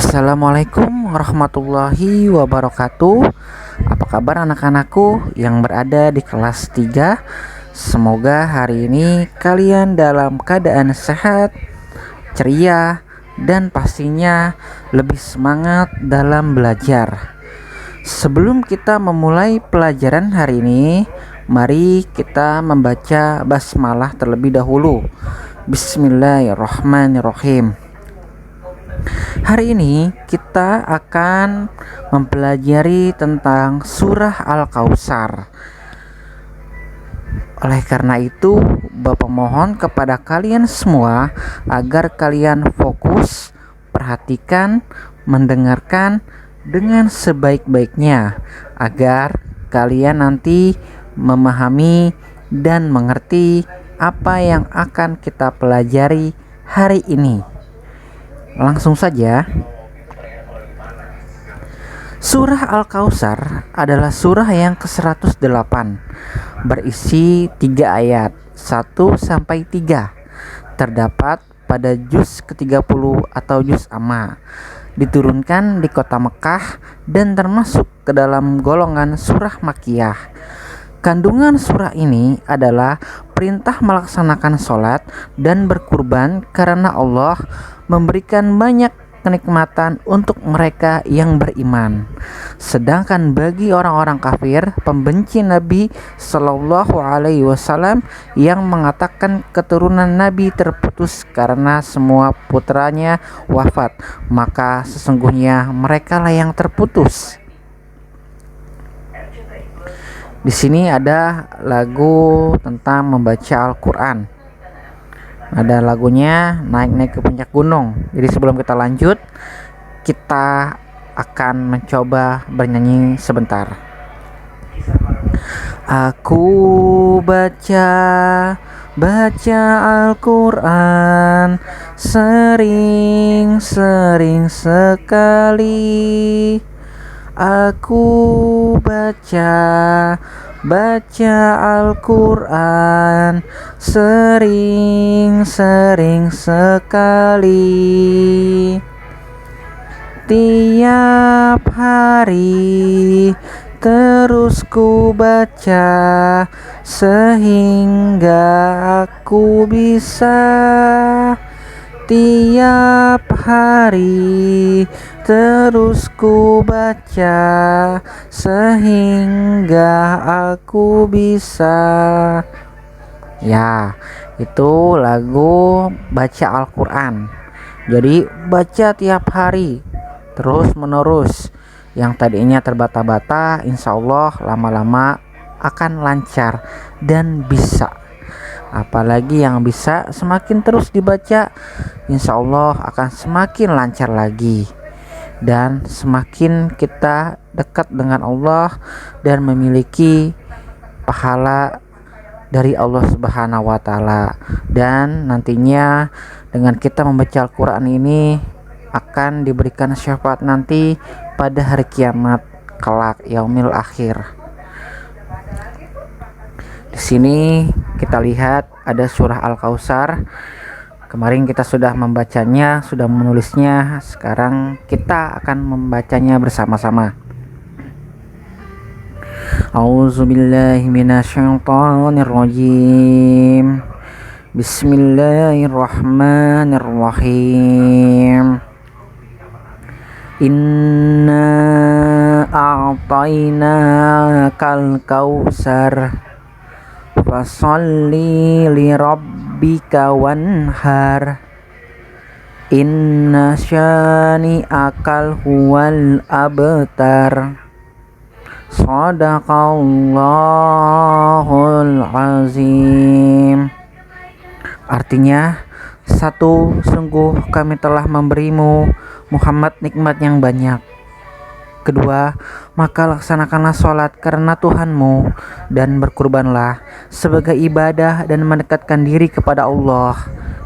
Assalamualaikum warahmatullahi wabarakatuh. Apa kabar anak-anakku yang berada di kelas 3? Semoga hari ini kalian dalam keadaan sehat, ceria, dan pastinya lebih semangat dalam belajar. Sebelum kita memulai pelajaran hari ini, mari kita membaca basmalah terlebih dahulu. Bismillahirrahmanirrahim. Hari ini kita akan mempelajari tentang surah Al-Kautsar. Oleh karena itu, Bapak mohon kepada kalian semua agar kalian fokus, perhatikan, mendengarkan dengan sebaik-baiknya agar kalian nanti memahami dan mengerti apa yang akan kita pelajari hari ini. Langsung saja. Surah Al-Kautsar adalah surah yang ke-108, berisi 3 ayat, 1-3. Terdapat pada juz ke-30 atau juz amma. Diturunkan di kota Mekah dan termasuk ke dalam golongan surah Makkiyah. Kandungan surah ini adalah perintah melaksanakan sholat dan berkurban karena Allah memberikan banyak kenikmatan untuk mereka yang beriman. Sedangkan bagi orang-orang kafir, pembenci Nabi Shallallahu Alaihi Wasallam yang mengatakan keturunan Nabi terputus karena semua putranya wafat, maka sesungguhnya mereka lah yang terputus. Di sini ada lagu tentang membaca Al-Quran. Ada lagunya naik-naik ke puncak gunung. Jadi sebelum kita lanjut, kita akan mencoba bernyanyi sebentar. Aku baca Al-Quran sering sekali. Aku baca Al-Quran sering sekali. Tiap hari terus ku baca sehingga aku bisa. Tiap hari terus ku baca sehingga aku bisa. Ya, itu lagu baca Al-Quran. Jadi baca tiap hari terus menerus. Yang tadinya terbata-bata, insya Allah lama-lama akan lancar dan bisa. Apalagi yang bisa semakin terus dibaca, insya Allah akan semakin lancar lagi. Dan semakin kita dekat dengan Allah dan memiliki pahala dari Allah Subhanahu wa Ta'ala. Dan nantinya dengan kita membaca Al-Quran ini akan diberikan syafaat nanti pada hari kiamat kelak, yaumil akhir. Di sini kita lihat ada surah Al-Kautsar. Kemarin kita sudah membacanya, sudah menulisnya. Sekarang kita akan membacanya bersama-sama. A'udzubillahi minasyaitonirrajim. Bismillahirrahmanirrahim. Inna a'tainakal kautsar fasalli li rabbika wanhar. Inna syani'akal huwal abtar. Shadaqallahul azim. Artinya, satu, sungguh kami telah memberimu Muhammad nikmat yang banyak. Kedua, maka laksanakanlah sholat karena Tuhanmu dan berkurbanlah sebagai ibadah dan mendekatkan diri kepada Allah.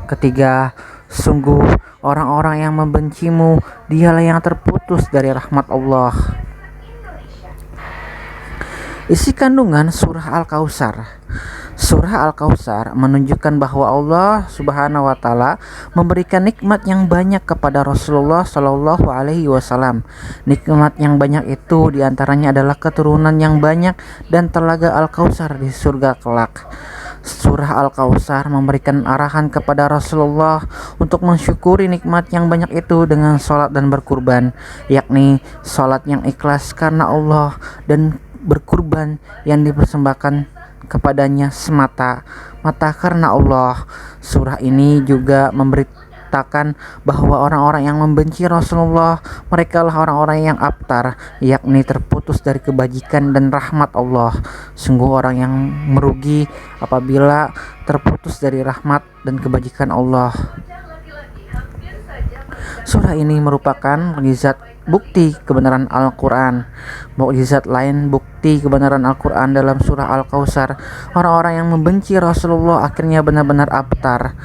Ketiga, sungguh orang-orang yang membencimu dialah yang terputus dari rahmat Allah. Isi kandungan surah Al-Kautsar. Surah Al-Kautsar menunjukkan bahwa Allah Subhanahu wa taala memberikan nikmat yang banyak kepada Rasulullah Shallallahu alaihi wasallam. Nikmat yang banyak itu diantaranya adalah keturunan yang banyak dan telaga Al-Kautsar di surga kelak. Surah Al-Kautsar memberikan arahan kepada Rasulullah untuk mensyukuri nikmat yang banyak itu dengan sholat dan berkurban, yakni sholat yang ikhlas karena Allah dan berkurban yang dipersembahkan kepadanya semata-mata karena Allah. Surah ini juga memberitakan bahwa orang-orang yang membenci Rasulullah, mereka lah orang-orang yang abtar, yakni terputus dari kebajikan dan rahmat Allah. Sungguh orang yang merugi apabila terputus dari rahmat dan kebajikan Allah. Surah ini merupakan mukjizat bukti kebenaran Al-Quran. Mukjizat lain bukti kebenaran Al-Quran dalam surah Al-Kautsar. Orang-orang yang membenci Rasulullah akhirnya benar-benar abtar.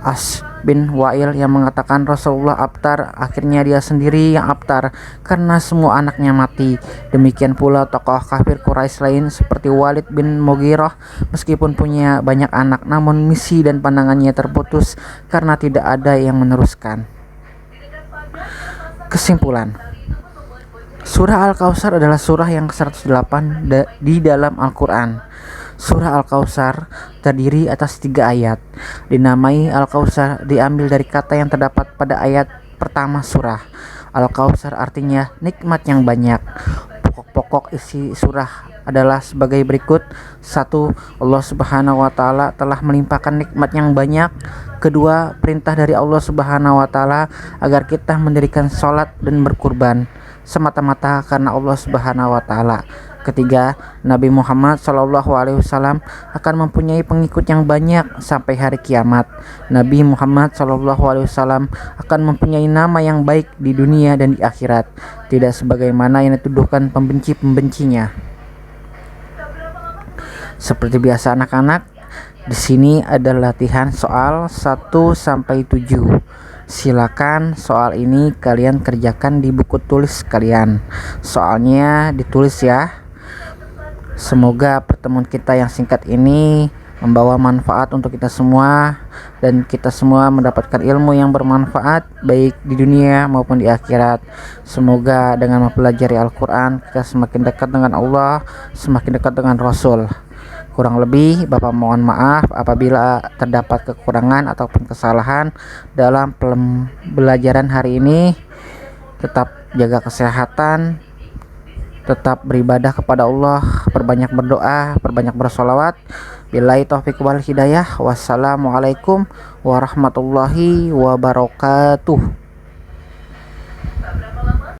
As bin Wa'il yang mengatakan Rasulullah abtar, akhirnya dia sendiri yang abtar karena semua anaknya mati. Demikian pula tokoh kafir Quraisy lain seperti Walid bin Mughirah, meskipun punya banyak anak namun misi dan pandangannya terputus karena tidak ada yang meneruskan. Kesimpulan, Surah Al-Kautsar adalah surah yang ke-108 di dalam Al-Quran. Surah Al-Kautsar terdiri atas 3 ayat. Dinamai Al-Kautsar diambil dari kata yang terdapat pada ayat pertama surah. Al-Kautsar artinya nikmat yang banyak. Pokok-pokok isi surah adalah sebagai berikut. 1. Allah Subhanahu wa taala telah melimpahkan nikmat yang banyak. 2. Perintah dari Allah Subhanahu wa taala agar kita mendirikan sholat dan berkurban semata-mata karena Allah Subhanahu wa taala. 3. Nabi Muhammad SAW akan mempunyai pengikut yang banyak sampai hari kiamat. Nabi Muhammad SAW akan mempunyai nama yang baik di dunia dan di akhirat, tidak sebagaimana yang dituduhkan pembenci-pembencinya. Seperti biasa anak-anak, di sini ada latihan soal 1 sampai 7. Silakan soal ini kalian kerjakan di buku tulis kalian. Soalnya ditulis ya. Semoga pertemuan kita yang singkat ini membawa manfaat untuk kita semua dan kita semua mendapatkan ilmu yang bermanfaat baik di dunia maupun di akhirat. Semoga dengan mempelajari Al-Quran kita semakin dekat dengan Allah, semakin dekat dengan Rasul. Kurang lebih Bapak mohon maaf apabila terdapat kekurangan ataupun kesalahan dalam pembelajaran hari ini. Tetap jaga kesehatan, tetap beribadah kepada Allah, perbanyak berdoa, perbanyak bersolawat. Billahi taufiq wal hidayah. Wassalamualaikum warahmatullahi wabarakatuh.